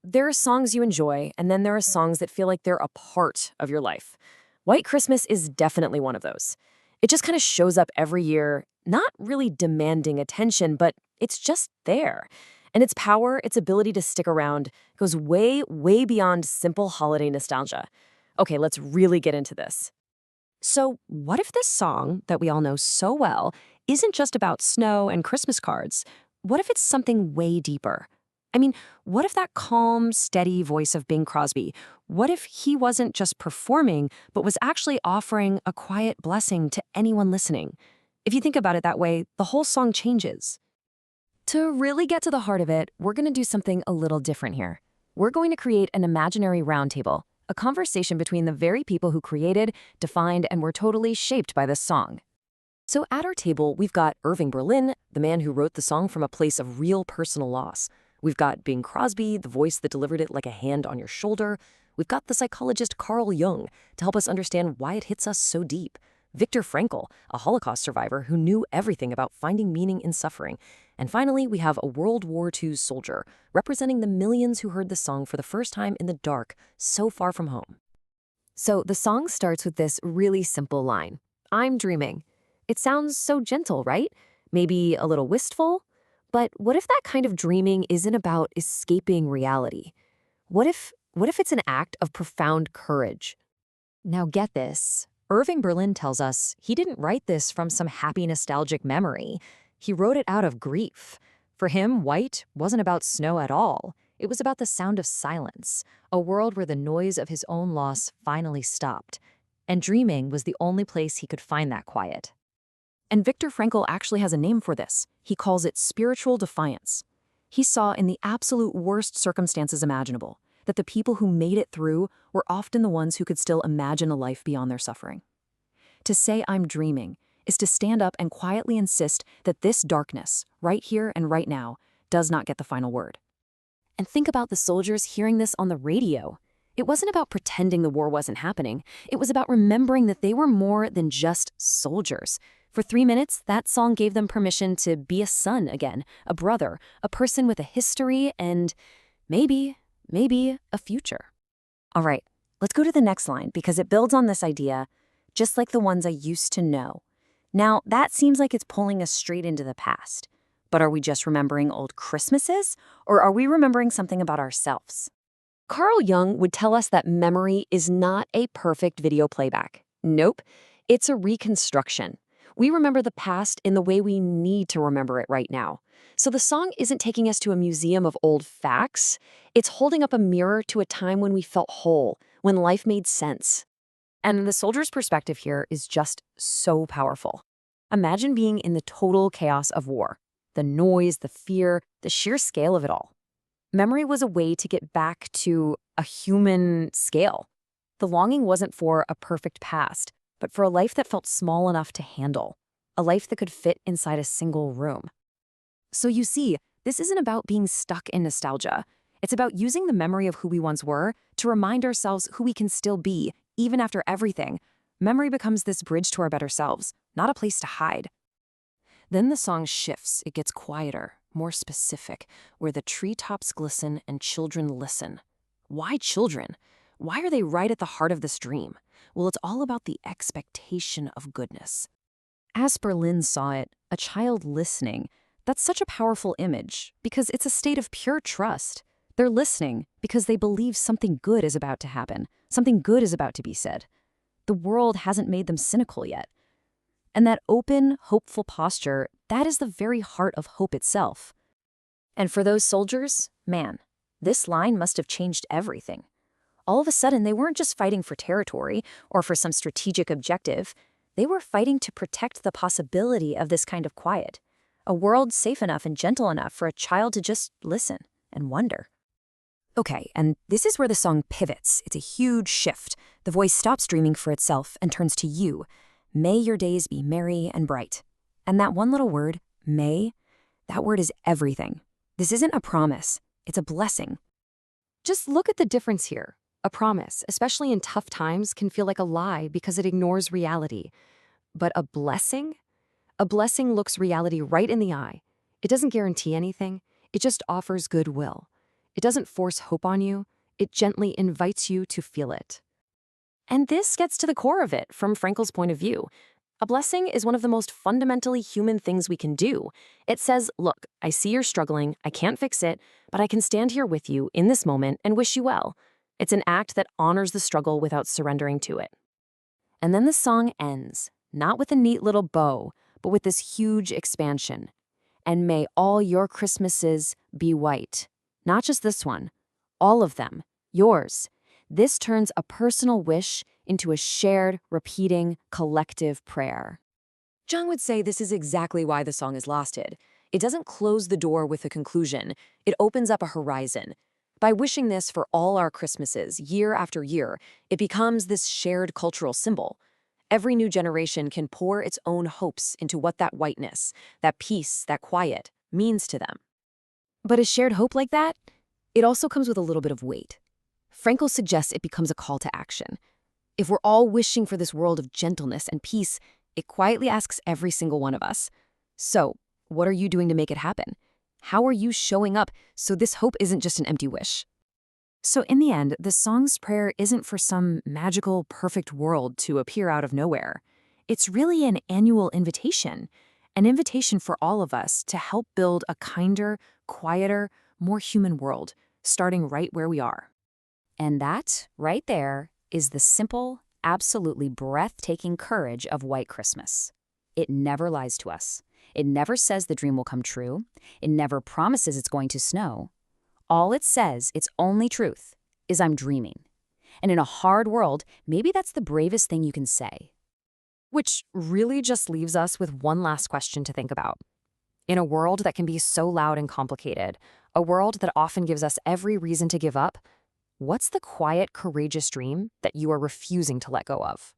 There are songs you enjoy, and then there are songs that feel like they're a part of your life. White Christmas is definitely one of those. It just kind of shows up every year, not really demanding attention, but it's just there. And its power, its ability to stick around, goes way, way beyond simple holiday nostalgia. Okay, let's really get into this. So, what if this song that we all know so well isn't just about snow and Christmas cards? What if it's something way deeper? I mean, what if that calm, steady voice of Bing Crosby, what if he wasn't just performing, but was actually offering a quiet blessing to anyone listening? If you think about it that way, the whole song changes. To really get to the heart of it, we're going to do something a little different here. We're going to create an imaginary roundtable, a conversation between the very people who created, defined, and were totally shaped by this song. So at our table, we've got Irving Berlin, the man who wrote the song from a place of real personal loss. We've got Bing Crosby, the voice that delivered it like a hand on your shoulder. We've got the psychologist Carl Jung to help us understand why it hits us so deep. Viktor Frankl, a Holocaust survivor who knew everything about finding meaning in suffering. And finally, we have a World War II soldier representing the millions who heard the song for the first time in the dark, so far from home. So the song starts with this really simple line, "I'm dreaming." It sounds so gentle, right? Maybe a little wistful? But what if that kind of dreaming isn't about escaping reality? What if it's an act of profound courage? Now get this. Irving Berlin tells us he didn't write this from some happy nostalgic memory. He wrote it out of grief. For him, white wasn't about snow at all. It was about the sound of silence, a world where the noise of his own loss finally stopped. And dreaming was the only place he could find that quiet. And Viktor Frankl actually has a name for this. He calls it spiritual defiance. He saw in the absolute worst circumstances imaginable that the people who made it through were often the ones who could still imagine a life beyond their suffering. To say "I'm dreaming" is to stand up and quietly insist that this darkness, right here and right now, does not get the final word. And think about the soldiers hearing this on the radio. It wasn't about pretending the war wasn't happening. It was about remembering that they were more than just soldiers. For 3 minutes, that song gave them permission to be a son again, a brother, a person with a history, and maybe a future. All right, let's go to the next line because it builds on this idea, just like the ones I used to know. Now, that seems like it's pulling us straight into the past. But are we just remembering old Christmases, or are we remembering something about ourselves? Carl Jung would tell us that memory is not a perfect video playback. Nope, it's a reconstruction. We remember the past in the way we need to remember it right now. So the song isn't taking us to a museum of old facts. It's holding up a mirror to a time when we felt whole, when life made sense. And the soldier's perspective here is just so powerful. Imagine being in the total chaos of war. The noise, the fear, the sheer scale of it all. Memory was a way to get back to a human scale. The longing wasn't for a perfect past, but for a life that felt small enough to handle, a life that could fit inside a single room. So you see, this isn't about being stuck in nostalgia. It's about using the memory of who we once were to remind ourselves who we can still be, even after everything. Memory becomes this bridge to our better selves, not a place to hide. Then the song shifts. It gets quieter, more specific, where the treetops glisten and children listen. Why children? Why are they right at the heart of this dream? Well, it's all about the expectation of goodness. As Berlin saw it, a child listening, that's such a powerful image because it's a state of pure trust. They're listening because they believe something good is about to happen, something good is about to be said. The world hasn't made them cynical yet. And that open, hopeful posture, that is the very heart of hope itself. And for those soldiers, man, this line must have changed everything. All of a sudden, they weren't just fighting for territory or for some strategic objective. They were fighting to protect the possibility of this kind of quiet, a world safe enough and gentle enough for a child to just listen and wonder. Okay, and this is where the song pivots. It's a huge shift. The voice stops dreaming for itself and turns to you. May your days be merry and bright. And that one little word, may, that word is everything. This isn't a promise. It's a blessing. Just look at the difference here. A promise, especially in tough times, can feel like a lie because it ignores reality. But a blessing? A blessing looks reality right in the eye. It doesn't guarantee anything. It just offers goodwill. It doesn't force hope on you, it gently invites you to feel it. And this gets to the core of it from Frankl's point of view. A blessing is one of the most fundamentally human things we can do. It says, look, I see you're struggling, I can't fix it, but I can stand here with you in this moment and wish you well. It's an act that honors the struggle without surrendering to it. And then the song ends, not with a neat little bow, but with this huge expansion. And may all your Christmases be white. Not just this one, all of them, yours. This turns a personal wish into a shared, repeating, collective prayer. Jung would say this is exactly why the song is lasted. It doesn't close the door with a conclusion, it opens up a horizon. By wishing this for all our Christmases, year after year, it becomes this shared cultural symbol. Every new generation can pour its own hopes into what that whiteness, that peace, that quiet means to them. But a shared hope like that, it also comes with a little bit of weight. Frankl suggests it becomes a call to action. If we're all wishing for this world of gentleness and peace, it quietly asks every single one of us. So, what are you doing to make it happen? How are you showing up so this hope isn't just an empty wish? So in the end, the song's prayer isn't for some magical, perfect world to appear out of nowhere. It's really an annual invitation, an invitation for all of us to help build a kinder, quieter, more human world, starting right where we are. And that, right there, is the simple, absolutely breathtaking courage of White Christmas. It never lies to us. It never says the dream will come true. It never promises it's going to snow. All it says, its only truth, is I'm dreaming. And in a hard world, maybe that's the bravest thing you can say. Which really just leaves us with one last question to think about. In a world that can be so loud and complicated, a world that often gives us every reason to give up, what's the quiet, courageous dream that you are refusing to let go of?